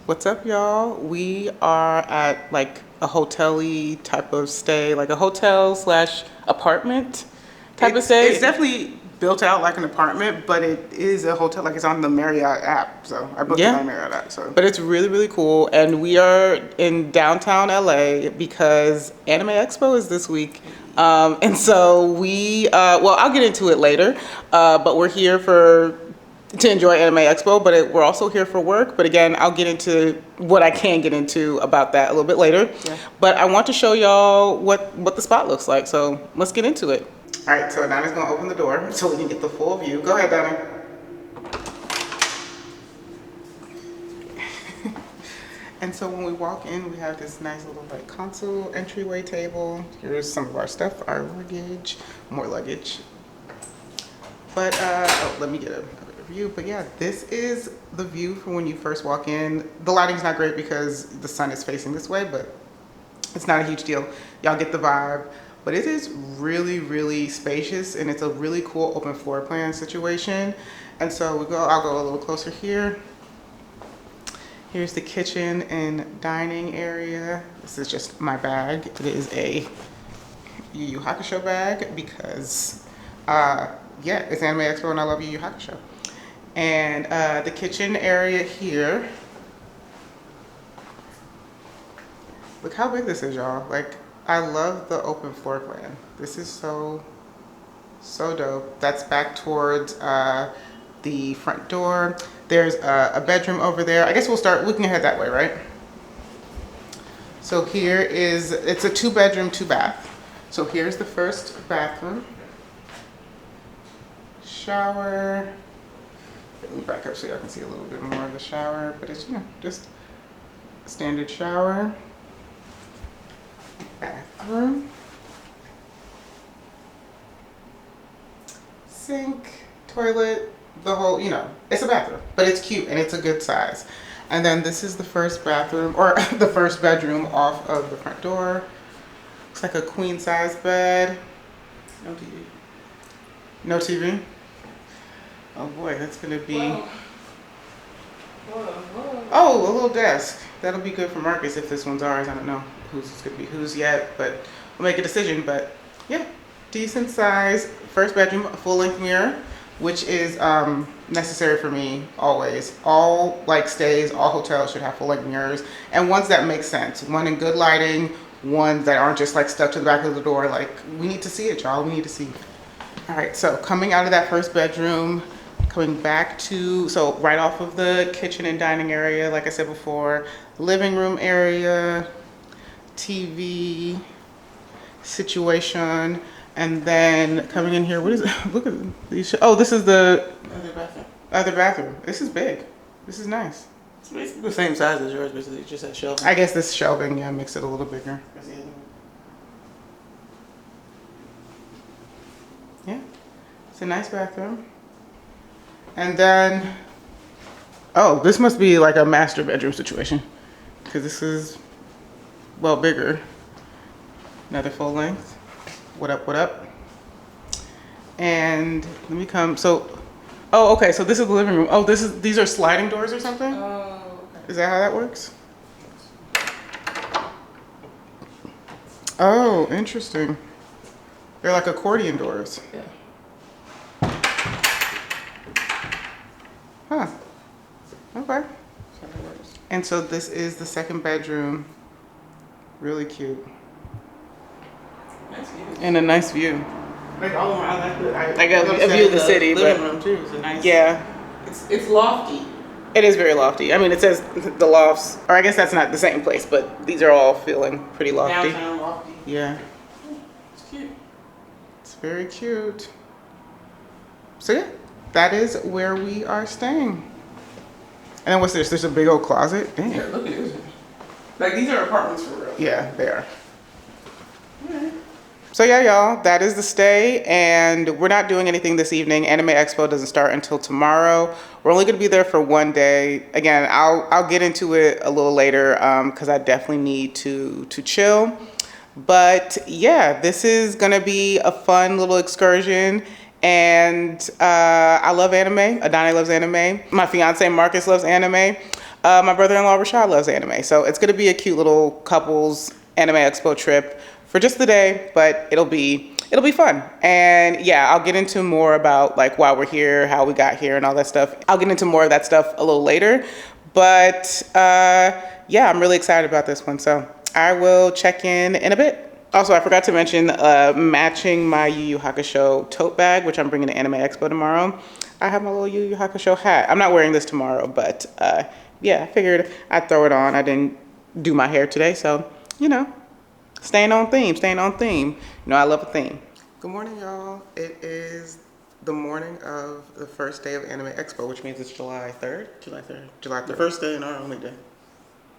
What's up, y'all? We are at like a hotel-y type of stay, like a hotel slash apartment type of stay. It's definitely built out like an apartment, but it is a hotel. Like it's on the Marriott app, so I booked it on Marriott app. So, but it's really, really cool. And we are in downtown LA because Anime Expo is this week. And so well, I'll get into it later, but we're here to enjoy Anime Expo, but we're also here for work. But again, I'll get into what I can get into about that a little bit later. Yeah. But I want to show y'all what the spot looks like. So let's get into it. All right, so Donna's gonna open the door so we can get the full view. Go ahead, Donna. And so when we walk in, we have this nice little like console entryway table. Here's some of our stuff, our luggage, more luggage. But let me get a view. But yeah, this is the view from when you first walk in. The lighting's not great because the sun is facing this way, but it's not a huge deal. Y'all get the vibe. But it is really, really spacious, and it's a really cool open floor plan situation. And so I'll go a little closer here. Here's the kitchen and dining area. This is just my bag. It is a Yu Yu Hakusho bag because, yeah, it's Anime Expo and I love Yu Yu Hakusho. And the kitchen area here. Look how big this is, y'all. Like, I love the open floor plan. This is so dope. That's back towards the front door. There's a bedroom over there. I guess we can head that way, right? So here it's a 2-bedroom, 2-bath. So here's the first bathroom. Shower. Let me back up so y'all can see a little bit more of the shower, but it's, just a standard shower. Bathroom. Sink, toilet, the whole, it's a bathroom, but it's cute and it's a good size. And then this is the first bathroom, or the first bedroom off of the front door. Looks like a queen size bed. No TV. No TV? Oh boy, that's gonna be... Whoa. Oh, a little desk. That'll be good for Marcus if this one's ours. I don't know whose it's gonna be whose yet, but we'll make a decision. But yeah, decent size. First bedroom, full-length mirror, which is necessary for me always. All stays, all hotels should have full-length mirrors, and ones that make sense. One in good lighting, ones that aren't just stuck to the back of the door. We need to see it, y'all. We need to see. All right, so coming out of that first bedroom, coming back to, so right off of the kitchen and dining area, like I said before, living room area, TV situation, and then coming in here, what is it? Look at these. Oh, this is the other bathroom. This is big. This is nice. It's basically the same size as yours, basically. It just has shelving. I guess this shelving, yeah, makes it a little bigger. Yeah, it's a nice bathroom. And then, oh, this must be like a master bedroom situation because this is, well, bigger. Another full length. What up, what up? And let me come, so, oh, okay, so this is the living room. Oh, these are sliding doors or something? Oh, okay. Is that how that works? Oh, interesting. They're like accordion doors. Yeah. Huh. Okay. And so this is the second bedroom. Really cute. Nice view. And a nice view. All around, I got a view of the city, living but room too. It's a nice. Yeah. It's lofty. It is very lofty. I mean, it says the lofts, or I guess that's not the same place, but these are all feeling pretty lofty. Downtown lofty. Yeah. It's cute. It's very cute. So yeah, that is where we are staying. And then what's this? There's a big old closet. Dang. Yeah, look at this. These are apartments for real. Yeah, they are. Yeah. So yeah, y'all, that is the stay, and we're not doing anything this evening. Anime Expo doesn't start until tomorrow. We're only gonna be there for one day. Again, I'll get into it a little later because I definitely need to chill. But yeah, this is gonna be a fun little excursion. And I love anime. Adane loves anime. My fiance Marcus loves anime. My brother-in-law Rashad loves anime. So it's gonna be a cute little couples Anime Expo trip for just the day, but it'll be fun. And yeah, I'll get into more about like why we're here, how we got here, and all that stuff. I'll get into more of that stuff a little later. But yeah, I'm really excited about this one. So I will check in a bit. Also, I forgot to mention matching my Yu Yu Hakusho tote bag, which I'm bringing to Anime Expo tomorrow. I have my little Yu Yu Hakusho hat. I'm not wearing this tomorrow, but yeah, I figured I'd throw it on. I didn't do my hair today, so, you know, staying on theme. You know, I love a theme. Good morning, y'all. It is the morning of the first day of Anime Expo, which means it's July 3rd. July 3rd. July 3rd. The first day and our only day.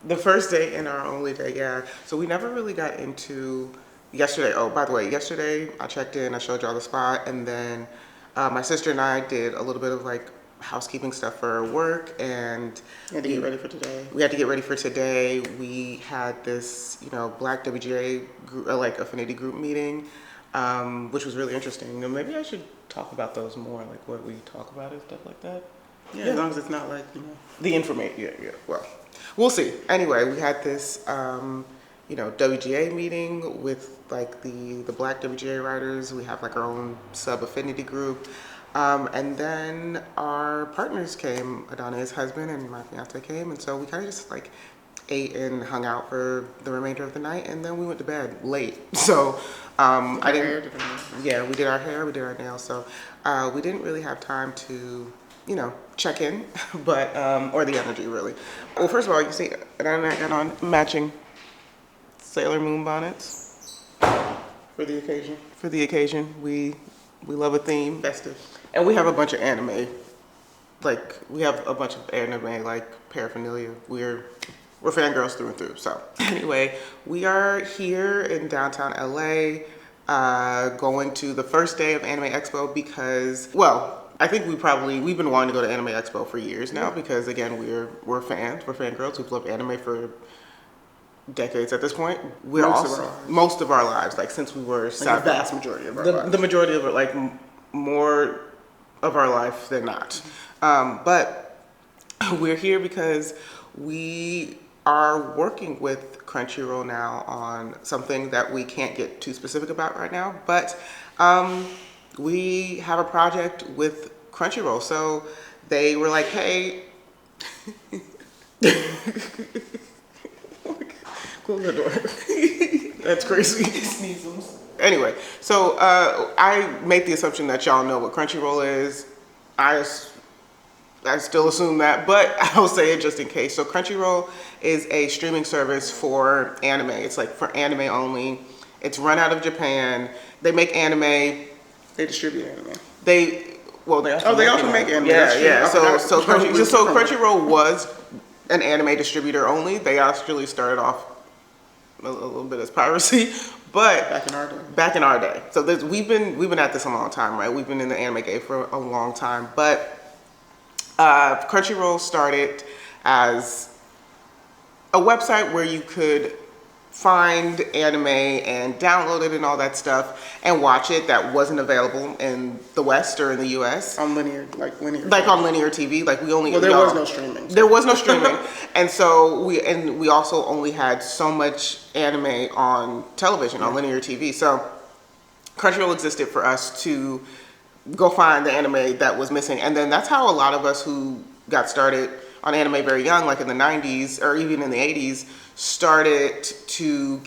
The first day and our only day, yeah. So we never really got into yesterday. Oh, by the way, yesterday I checked in, I showed y'all the spot, and then my sister and I did a little bit of like housekeeping stuff for work, and You had to get ready for today. we had to get ready for today. We had this, you know, Black WGA group, like affinity group meeting, which was really interesting. And maybe I should talk about those more, like what we talk about and stuff like that. Yeah, as long as it's not like, you know. The information, yeah. Well, we'll see. Anyway, we had this, you know, WGA meeting with like the Black WGA writers. We have like our own sub affinity group. And then our partners came, Adona's husband and my fiance came. And so we kind of just like ate and hung out for the remainder of the night. And then we went to bed late. So I didn't, yeah, we did our hair, we did our nails. So we didn't really have time to, you know, check in, but, or the energy really. Well, first of all, you see, Adana and I got on matching Sailor Moon bonnets. For the occasion. For the occasion, we love a theme. Festive. And we have a bunch of anime, like, we have a bunch of anime, like, paraphernalia. We're fangirls through and through, so. Anyway, we are here in downtown LA, going to the first day of Anime Expo because, well, I think we've been wanting to go to Anime Expo for years now because, again, we're fans, we're fangirls. We've loved anime for decades at this point. Most of our lives, like since we were Like the vast majority of our lives. The majority of it, like more of our life than not. But we're here because we are working with Crunchyroll now on something that we can't get too specific about right now, but we have a project with Crunchyroll. So they were like, hey, close the door. That's crazy. Sneezels. Anyway, so I make the assumption that y'all know what Crunchyroll is. I still assume that, but I'll say it just in case. So Crunchyroll is a streaming service for anime. It's like for anime only. It's run out of Japan. They make anime. They distribute anime. They also make anime. Yeah. So Crunchyroll was an anime distributor only. They actually started off a little bit as piracy, but back in our day. So we've been at this a long time, right? We've been in the anime game for a long time, but Crunchyroll started as a website where you could find anime and download it and all that stuff and watch it that wasn't available in the West or in the US. On linear. Like on linear TV. Like there was no streaming. There was no streaming. And so we also only had so much anime on television, on linear TV. So Crunchyroll existed for us to go find the anime that was missing. And then that's how a lot of us who got started on anime very young, like in the 90s or even in the 80s, started to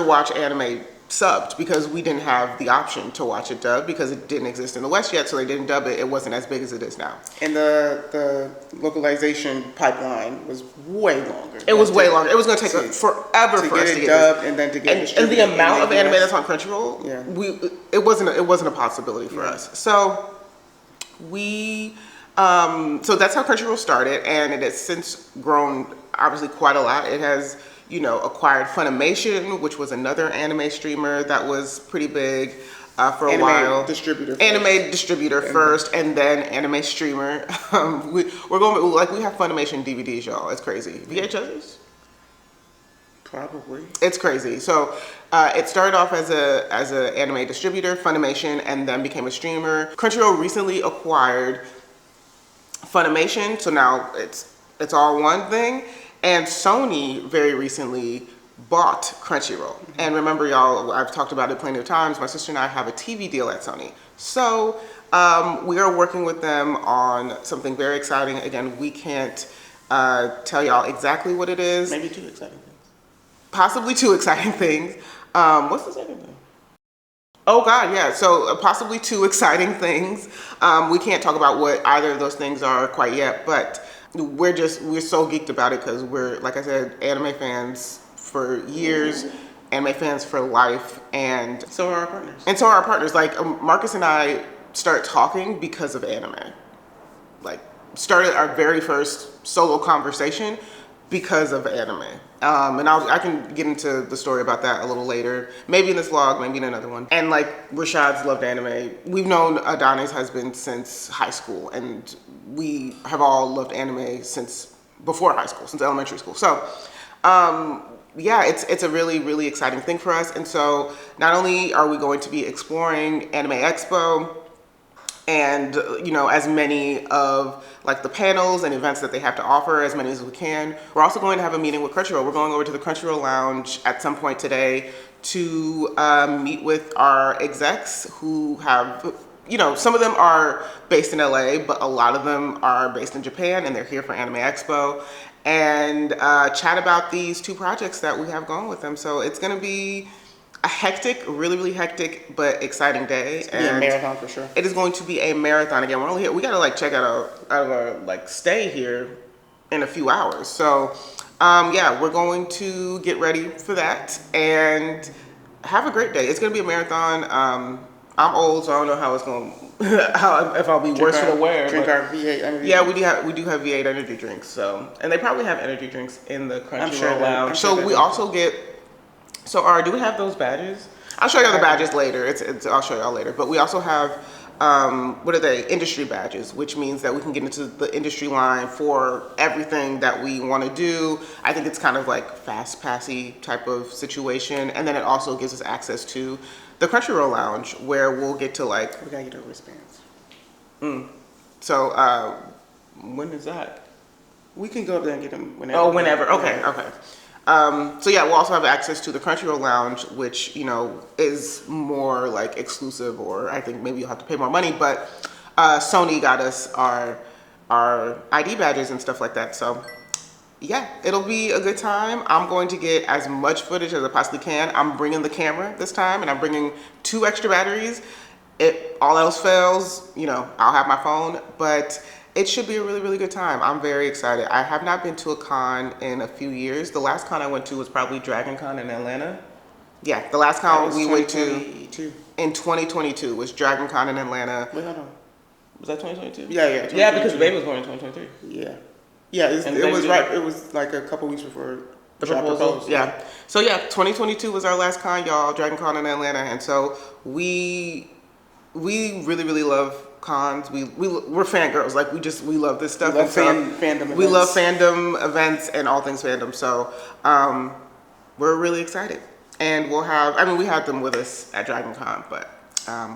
watch anime subbed because we didn't have the option to watch it dubbed because it didn't exist in the West yet, so they didn't dub it. It wasn't as big as it is now. And the localization pipeline was way longer. It was way longer. It was going to take forever for us to get it dubbed and then to get it. And the amount of anime that's on Crunchyroll, yeah. it wasn't a possibility for us. So so that's how Crunchyroll started, and it has since grown obviously quite a lot. It has, you know, acquired Funimation, which was another anime streamer that was pretty big for a while. Anime distributor first, and then anime streamer. We have Funimation DVDs, y'all. It's crazy. VHSs? Probably. It's crazy. So it started off as a anime distributor, Funimation, and then became a streamer. Crunchyroll recently acquired Funimation, so now it's all one thing. And Sony very recently bought Crunchyroll. And remember, y'all, I've talked about it plenty of times. My sister and I have a TV deal at Sony. So we are working with them on something very exciting. Again, we can't tell y'all exactly what it is. Maybe 2 exciting things. Possibly 2 exciting things. What's the second thing? Oh God, yeah. So possibly 2 exciting things. We can't talk about what either of those things are quite yet, but we're so geeked about it because we're, like I said, anime fans for years, anime fans for life, and So are our partners. and so are our partners. Like Marcus and I start talking because of anime. Like started our very first solo conversation because of anime. And I can get into the story about that a little later. Maybe in this vlog, maybe in another one. And like Rashad's loved anime. We've known Adani's husband since high school, and we have all loved anime since before high school, since elementary school. So yeah, it's a really, really exciting thing for us. And so not only are we going to be exploring Anime Expo, and as many of like the panels and events that they have to offer, as many as we can. We're also going to have a meeting with Crunchyroll. We're going over to the Crunchyroll lounge at some point today to meet with our execs who have, some of them are based in LA, but a lot of them are based in Japan, and they're here for Anime Expo, and chat about these 2 projects that we have going with them. So it's gonna be a hectic, really, really hectic, but exciting day. It's gonna be a marathon for sure. It is going to be a marathon again. We're only here. We gotta like check out our stay here in a few hours. So, yeah, we're going to get ready for that and have a great day. It's gonna be a marathon. I'm old, so I don't know how it's going. If I'll be worse for the wear. Drink our V8 energy. Yeah, we do have V8 energy drinks. So, and they probably have energy drinks in the Crunchyroll sure lounge. sure So we also get. So, do we have those badges? I'll show y'all the badges later. I'll show y'all later. But we also have, what are they? Industry badges, which means that we can get into the industry line for everything that we want to do. I think it's kind of like fast passy type of situation. And then it also gives us access to the Crunchyroll lounge where we'll get to like. We gotta get our wristbands. So, when is that? We can go up there and get them whenever. Oh, whenever. Okay. So yeah, we'll also have access to the Crunchyroll lounge, which is more like exclusive, or I think maybe you'll have to pay more money. But Sony got us our ID badges and stuff like that. So yeah, it'll be a good time. I'm going to get as much footage as I possibly can. I'm bringing the camera this time, and I'm bringing 2 extra batteries. If all else fails, I'll have my phone, but it should be a really, really good time. I'm very excited. I have not been to a con in a few years. The last con I went to was probably Dragon Con in Atlanta. Yeah, the last con we went to in 2022 was Dragon Con in Atlanta. Wait, hold on. Was that 2022? Yeah. Yeah, because Baby was born in 2023. Yeah. Yeah, it was right. It was like a couple weeks before the proposal. Yeah. So yeah, 2022 was our last con, y'all. Dragon Con in Atlanta, and so we really, really love cons. We're fangirls. Like we love this stuff. We love fandom events. We love fandom events and all things fandom. So we're really excited. And we had them with us at Dragon Con, but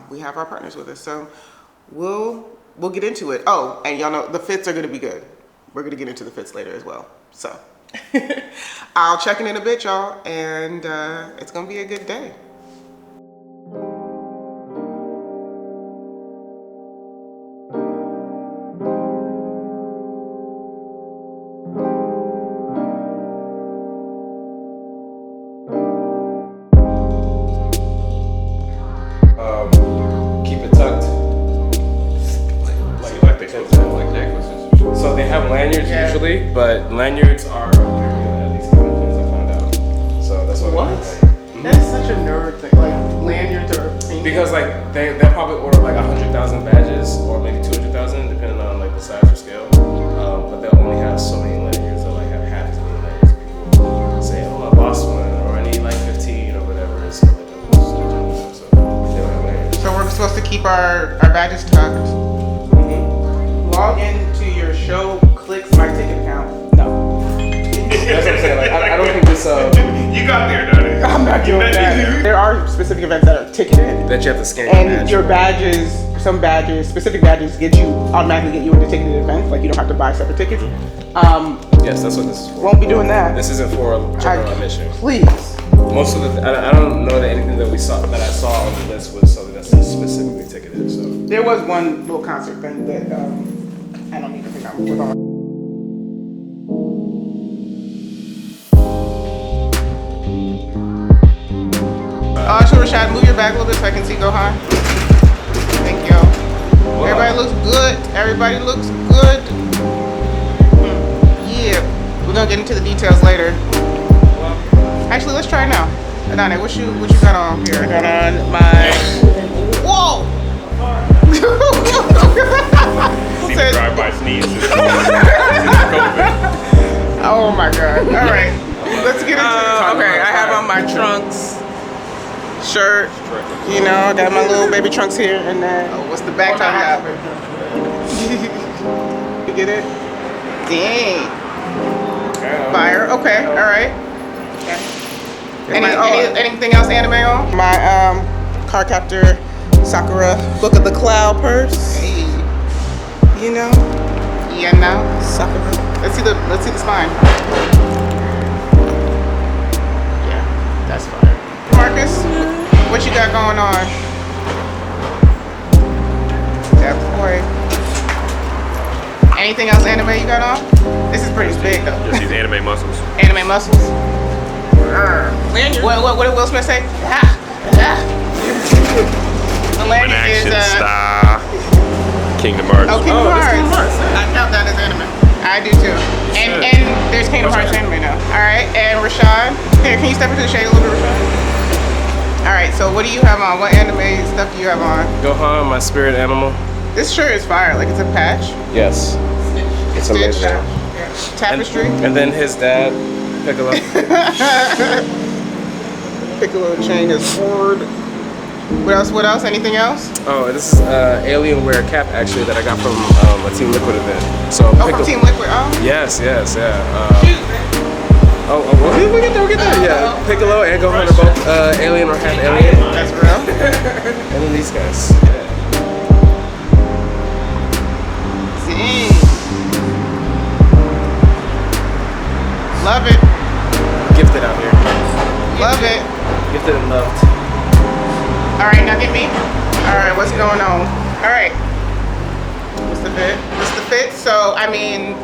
we have our partners with us. So we'll get into it. Oh, and y'all know the fits are gonna be good. We're gonna get into the fits later as well. So I'll check in a bit, y'all, and it's gonna be a good day. Keep it tucked. Like they could like necklaces. So they have lanyards usually, but lanyards are at least kind of things I found out. So that's what. That's such a nerd thing. Like lanyards are pink. Because like they'll probably order like 100,000 badges or maybe 200,000 depending on like the size or scale. But they'll only have so many lanyards. They'll like have half as many lanyards. People say, "Oh, I lost one," or "I need like 15" or whatever. It's like so they don't have lanyards. So we're supposed to keep our badges tucked. Log into your show clicks my ticket count. No. That's what I'm saying. Like I don't think this so You got there, Donnie. I'm not doing that. There are specific events that are ticketed, that you have to scan and your badges, some badges, specific badges automatically get you into ticketed events. Like you don't have to buy separate tickets. Yes, that's what this is for. Won't be doing that. This isn't for general admission. Please. Most of the, I don't know that anything that I saw on the list was something that's specifically ticketed. So There was one little concert thing that I don't even think I'm with on. So Rashad, move your back a little bit so I can see Gohan. Thank you. Everybody looks good. Everybody looks good. Yeah. We're gonna get into the details later. Actually, let's try it now. Adane, what you got on here? I got on my. Whoa! See the drive-by sneeze. Oh my god. All right. Let's get into it. Okay, I have on my trunks, shirt, you know, got my little baby trunks here, and then what's the back top? You get it? Dang. Fire. Okay. All right. Anything else anime on? My Card Captor Sakura Book of the Cloud purse. Hey. You know? Yeah, now Sakura. Let's see the spine. Yeah, that's fire. Marcus, what you got going on? That boy. Anything else anime you got on? This is pretty big though. Just these anime muscles. Anime muscles. What did Will Smith say? The An lanyard action is star. Kingdom Hearts. Oh, Kingdom Hearts. Kingdom Hearts, I count that as anime. I do too. And there's Kingdom Hearts anime now. All right, and Rashad, here, can you step into the shade a little bit, Rashad? All right, so what do you have on? What anime stuff do you have on? Gohan, my spirit animal. This shirt is fire. Like it's a patch. Yes, it's Stitch. amazing. Tapestry. And then his dad, Piccolo. Piccolo chain is forward. What else? Anything else? Oh, this is Alienware cap actually that I got from a Team Liquid event. So From Team Liquid. Oh. Yes, yeah. We'll get there. Yeah, Piccolo and Gohan are both alien or half alien. That's real. And then these guys. Yeah. Dang. Love it. Gifted out here. Love it. Gifted and loved. All right, now get me. All right, what's going on? All right. What's the fit? So, I mean,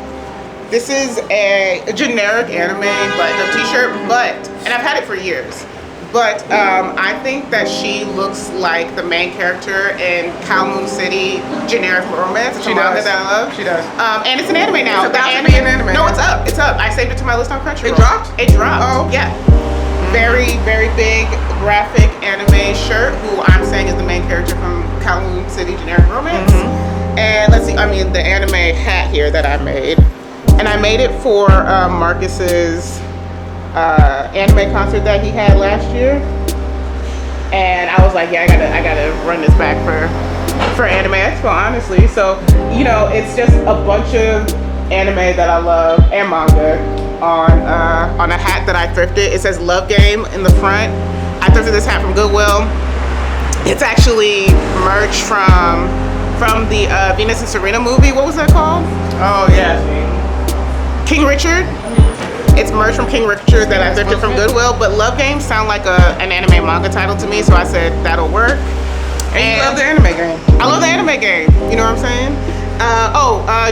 this is a generic anime like a t-shirt, and I've had it for years. But I think that she looks like the main character in Kowloon City Generic Romance. She does. That I love. She does. And it's an anime now. It's about to be an anime. No, it's up. It's up. I saved it to my list on Crunchyroll. It dropped? It dropped. Oh. Yeah. Very, very big graphic anime shirt, who I'm saying is the main character from Kowloon City Generic Romance. And let's see, I mean, the anime hat here that I made. And I made it for Marcus's anime concert that he had last year. And I was like, yeah, I gotta run this back for Anime Expo, honestly. So, you know, it's just a bunch of anime that I love and manga on a hat that I thrifted. It says Love Game in the front. I thrifted this hat from Goodwill. It's actually merch from the Venus and Serena movie. What was that called? Oh yeah. King Richard. It's merch from King Richard that I thrifted from Goodwill. But Love Game sound like an anime manga title to me, so I said that'll work. And you love the anime game. I love the anime game. You know what I'm saying?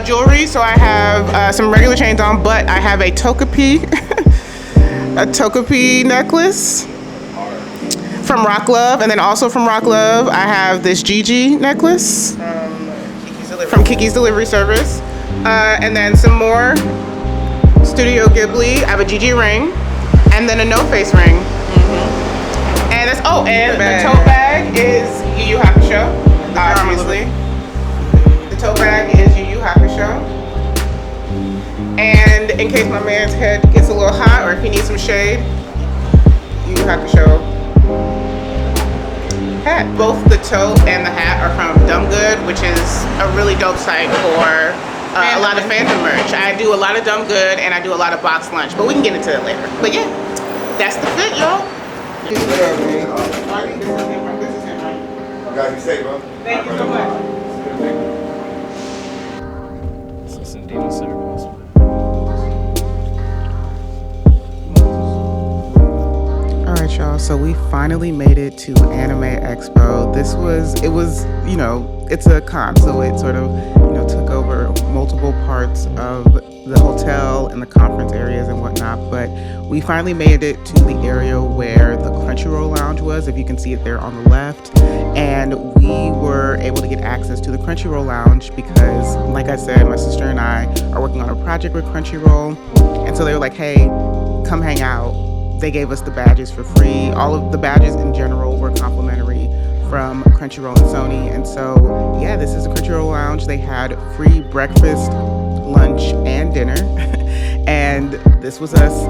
Jewelry. So I have some regular chains on, but I have a Togepi, necklace from Rock Love, and then also from Rock Love, I have this Gigi necklace from Kiki's Delivery Service, and then some more Studio Ghibli. I have a Gigi ring, and then a No Face ring. And that's and the tote bag is Yu Yu Hakusho, obviously. The tote bag is Yu Yu Hakusho. And in case my man's head gets a little hot or if he needs some shade, Yu Yu Hakusho hat. Both the tote and the hat are from Dumb Good, which is a really dope site for a lot of fandom merch. I do a lot of Dumb Good and I do a lot of box lunch, but we can get into it later. But yeah. That's the fit, y'all. What up, man? Marty, this is him, right? This is him, right? You guys be safe, bro. Thank you so much. So some demon circles. All right, y'all. So we finally made it to Anime Expo. It was, it's a con, so it sort of, took over multiple parts of the hotel and the conference areas and whatnot. But we finally made it to the area where the Crunchyroll lounge was, if you can see it there on the left. And we were able to get access to the Crunchyroll lounge because, like I said, my sister and I are working on a project with Crunchyroll. And so they were like, hey, come hang out. They gave us the badges for free. All of the badges in general were complimentary from Crunchyroll and Sony. And so, yeah, this is the Crunchyroll Lounge. They had free breakfast, lunch, and dinner. And this was us,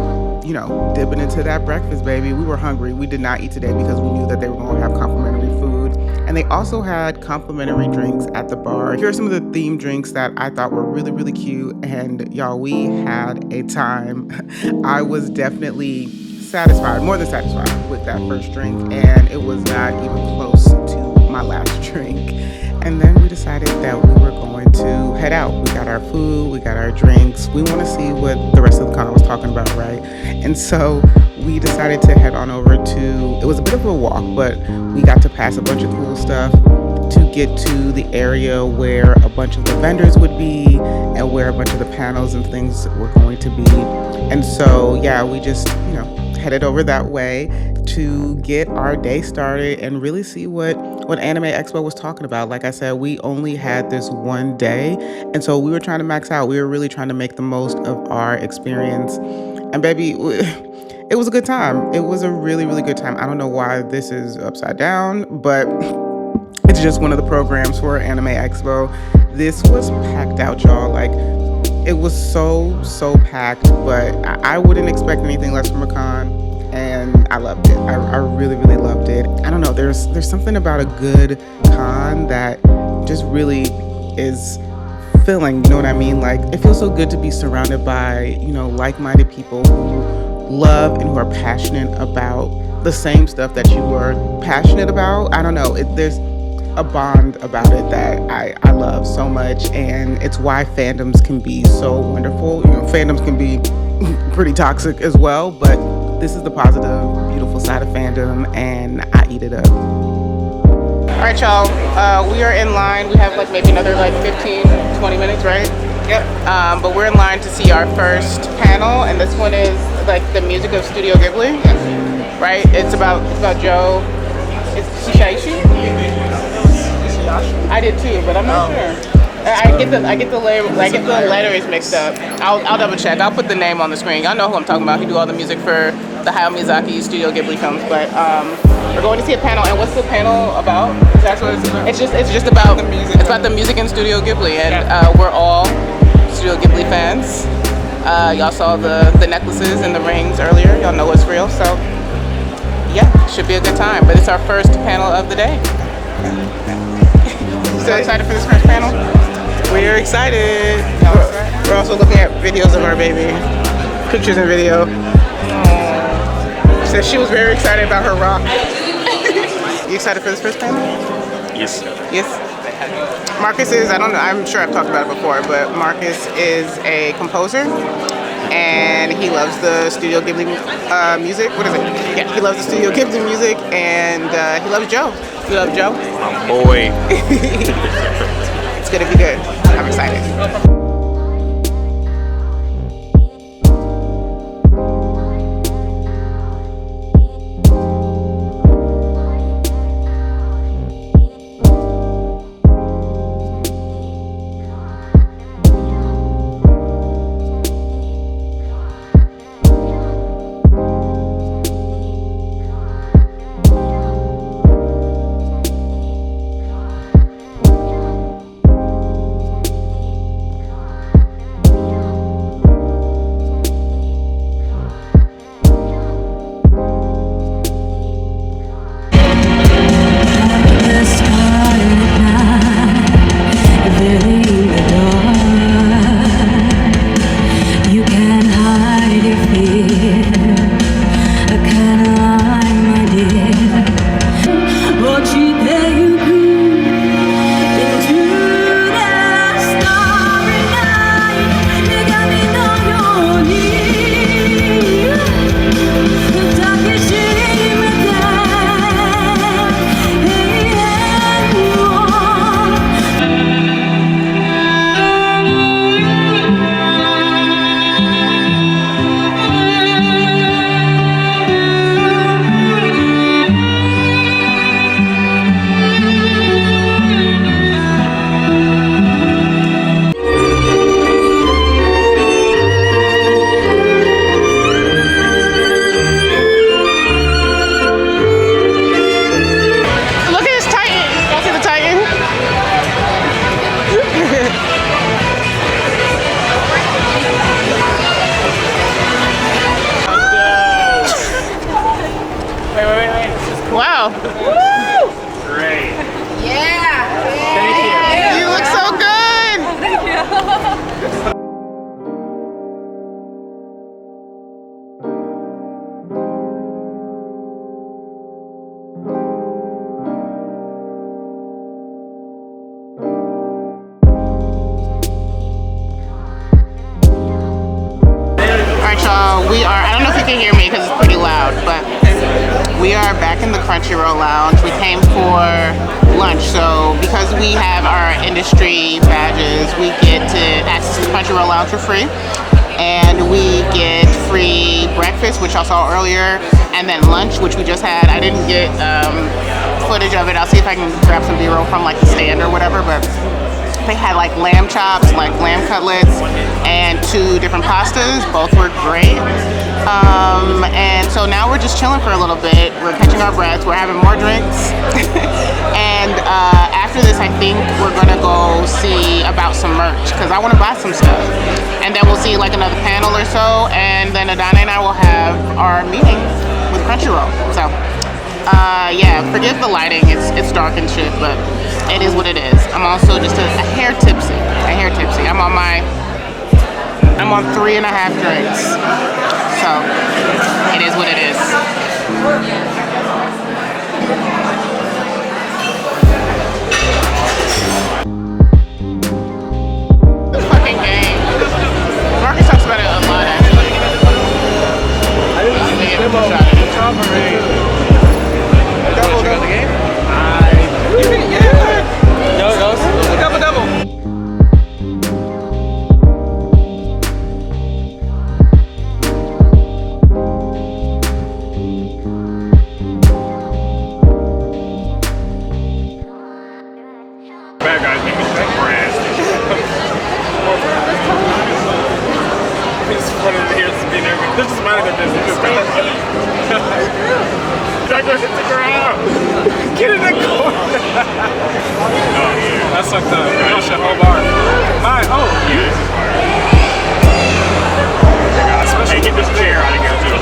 dipping into that breakfast, baby. We were hungry. We did not eat today because we knew that they were going to have complimentary food. And they also had complimentary drinks at the bar. Here are some of the themed drinks that I thought were really, really cute. And y'all, we had a time. I was definitely satisfied, more than satisfied with that first drink, and it was not even close to my last drink. And then we decided that we were going to head out. We got our food, we got our drinks. We want to see what the rest of the con was talking about, right? And so we decided to head on over to, it was a bit of a walk, but we got to pass a bunch of cool stuff to get to the area where a bunch of the vendors would be and where a bunch of the panels and things were going to be. And so, yeah, we just, headed over that way to get our day started and really see what Anime Expo was talking about. Like I said, we only had this one day, and so we were trying to max out. We were really trying to make the most of our experience. And baby, it was a good time. It was a really, really good time. I don't know why this is upside down, but it's just one of the programs for Anime Expo. This was packed out, y'all. Like, it was so packed, but I wouldn't expect anything less from a con, and I loved it. I really, really loved it. I don't know, there's something about a good con that just really is filling, you know what I mean? Like, it feels so good to be surrounded by, like-minded people who love and who are passionate about the same stuff that you are passionate about. I don't know, there's a bond about it that I love so much, and it's why fandoms can be so wonderful. Fandoms can be pretty toxic as well, but this is the positive, beautiful side of fandom, and I eat it up. All right, y'all, we are in line. We have maybe another 15, 20 minutes, right? Yep. But we're in line to see our first panel, and this one is the music of Studio Ghibli, right? It's about Joe. It's Shishaishi? I did too, but I'm not sure. I get the letters mixed up. I'll double check. I'll put the name on the screen. Y'all know who I'm talking about. He do all the music for the Hayao Miyazaki Studio Ghibli films. But we're going to see a panel. And what's the panel about? That's what it's just about the music. It's about the music in Studio Ghibli, and we're all Studio Ghibli fans. Y'all saw the necklaces and the rings earlier. Y'all know it's real. So yeah, should be a good time. But it's our first panel of the day. So excited for this first panel? We're excited. We're also looking at videos of our baby. Pictures and video. She said she was very excited about her rock. You excited for this first panel? Yes. Yes. Marcus is, I don't know, I'm sure I've talked about it before, but Marcus is a composer. And he loves the Studio Ghibli music. What is it? Yeah, he loves the Studio Ghibli music, and he loves Joe. You love Joe? My boy. It's gonna be good. I'm excited. can hear me because it's pretty loud, but we are back in the Crunchyroll lounge. We came for lunch, so because we have our industry badges, we get to access the Crunchyroll lounge for free. And we get free breakfast, which I saw earlier, and then lunch, which we just had. I didn't get footage of it. I'll see if I can grab some B-roll from like the stand or whatever, but they had like lamb chops, like lamb cutlets, and 2 different pastas. Both were great. And so now we're just chilling for a little bit. We're catching our breaths. We're having more drinks. And after this, I think we're gonna go see about some merch because I want to buy some stuff. And then we'll see like another panel or so. And then Adana and I will have our meeting with Crunchyroll. So yeah, forgive the lighting. It's dark and shit, but it is what it is. I'm also just a hair tipsy. I'm on 3.5 drinks. So it is what it is. The fucking game. Marcus talks about it a lot actually. I didn't see it. You got the game? Yeah. No, no, it's a double. Bad guys make me brass. He's running here, being there. This is minding their business. Douglas hit the ground. Get in the corner. Oh yeah, that's like the shit whole bar. Hi, oh yeah. Hey, get this chair out of here too.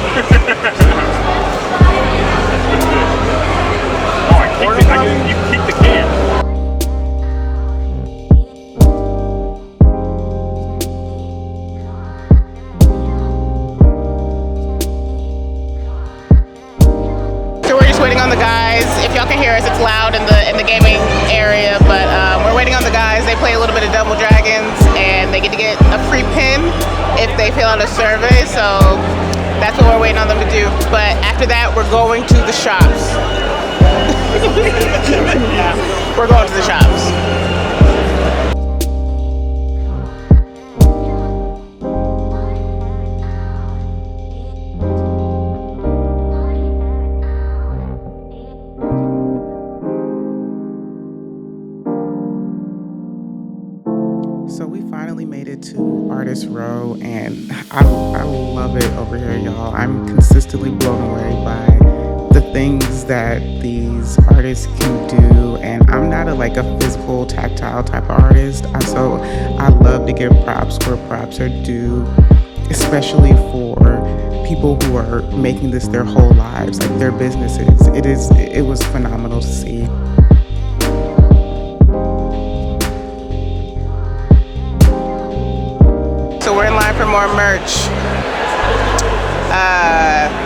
Oh, you kicked the can. Waiting on the guys. If y'all can hear us, it's loud in the gaming area, but we're waiting on the guys. They play a little bit of Double Dragons, and they get to get a free pin if they fill out a survey. So that's what we're waiting on them to do. But after that, we're going to the shops. We're going to the shops. So we finally made it to Artist Row, and I love it over here, y'all. I'm consistently blown away by the things that these artists can do, and I'm not a physical, tactile type of artist. So I love to give props where props are due, especially for people who are making this their whole lives, like their businesses. It was phenomenal to see. So we're in line for more merch.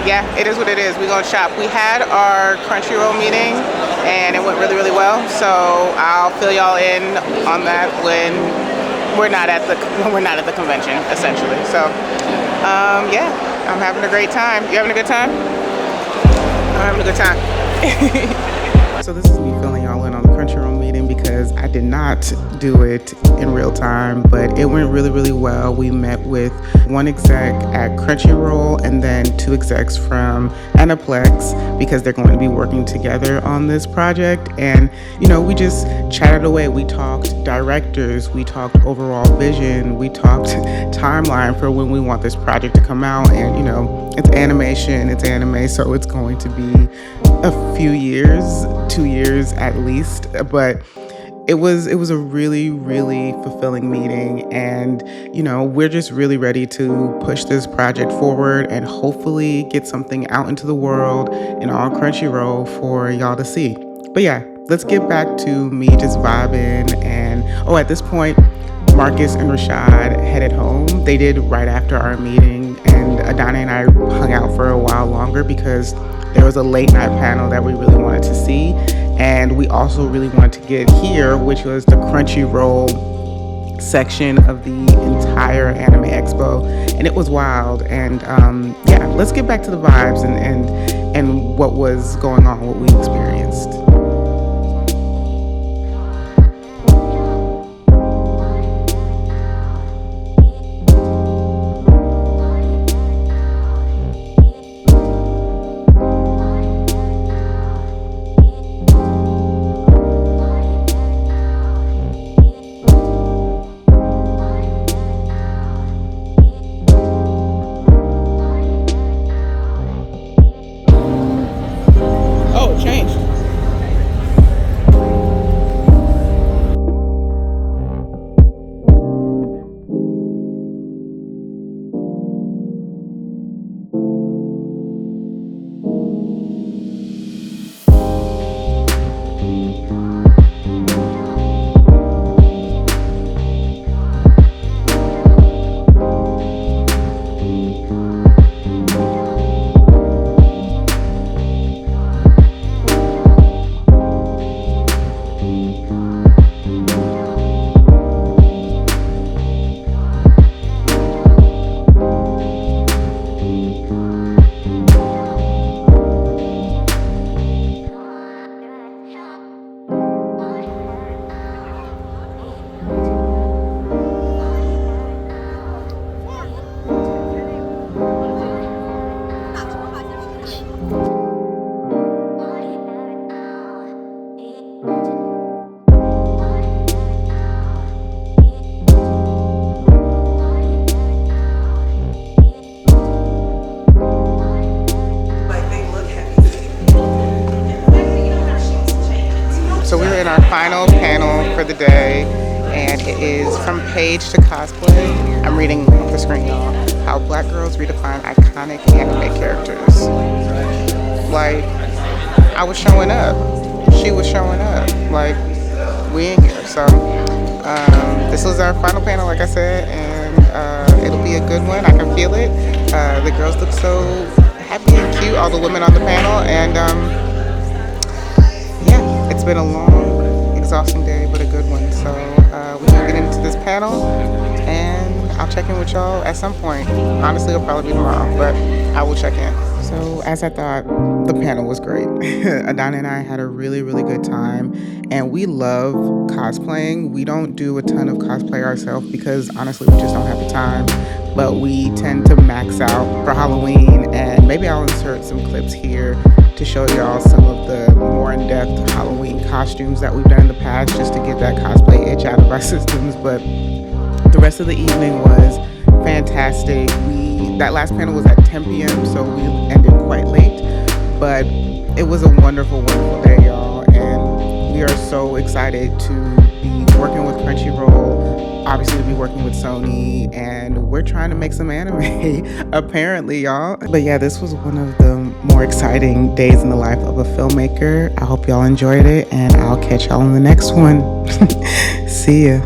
Yeah, it is what it is. We're gonna shop. We had our Crunchyroll meeting and it went really, really well. So I'll fill y'all in on that when we're not at the convention, essentially. So yeah, I'm having a great time. You having a good time? I'm having a good time. So this is me filling y'all in on the Crunchyroll meeting because I did not do it in real time, but it went really, really well. We met with one exec at Crunchyroll and then 2 execs from Aniplex because they're going to be working together on this project. And, you know, we just chatted away. We talked directors, we talked overall vision, we talked timeline for when we want this project to come out. And, you know, it's animation, it's anime, so it's going to be a few years, 2 years at least, but it was a really, really fulfilling meeting, and you know, we're just really ready to push this project forward and hopefully get something out into the world and on Crunchyroll for y'all to see. But yeah, let's get back to me just vibing. And at this point, Marcus and Rashad headed home. They did right after our meeting, and Adana and I hung out for a while longer because there was a late night panel that we really wanted to see, and we also really wanted to get here, which was the Crunchyroll section of the entire entire Anime Expo, and it was wild. And yeah, let's get back to the vibes and what was going on, what we experienced. Oh, it changed. So we were in our final panel for the day, and it is From Page to Cosplay. I'm reading off the screen, y'all. How Black girls redefine iconic anime characters. Like, I was showing up. She was showing up. Like, we in here. So this was our final panel, like I said, and it'll be a good one. I can feel it. The girls look so happy and cute, all the women on the panel, and yeah, it's been a long, exhausting day, but a good one. So we can get into this panel, and I'll check in with y'all at some point. Honestly, it'll probably be tomorrow, but I will check in. So as I thought, the panel was great. Adana and I had a really, really good time, and we love cosplaying. We don't do a ton of cosplay ourselves because honestly, we just don't have the time. But we tend to max out for Halloween, and maybe I'll insert some clips here to show y'all some of the more in-depth Halloween costumes that we've done in the past, just to get that cosplay itch out of our systems. But the rest of the evening was fantastic. That last panel was at 10 p.m., so we ended quite late, but it was a wonderful, wonderful day, y'all, and we are so excited to be working with Crunchyroll, obviously to be working with Sony, and we're trying to make some anime, apparently, y'all. But yeah, this was one of the more exciting days in the life of a filmmaker. I hope y'all enjoyed it, and I'll catch y'all in the next one. See ya.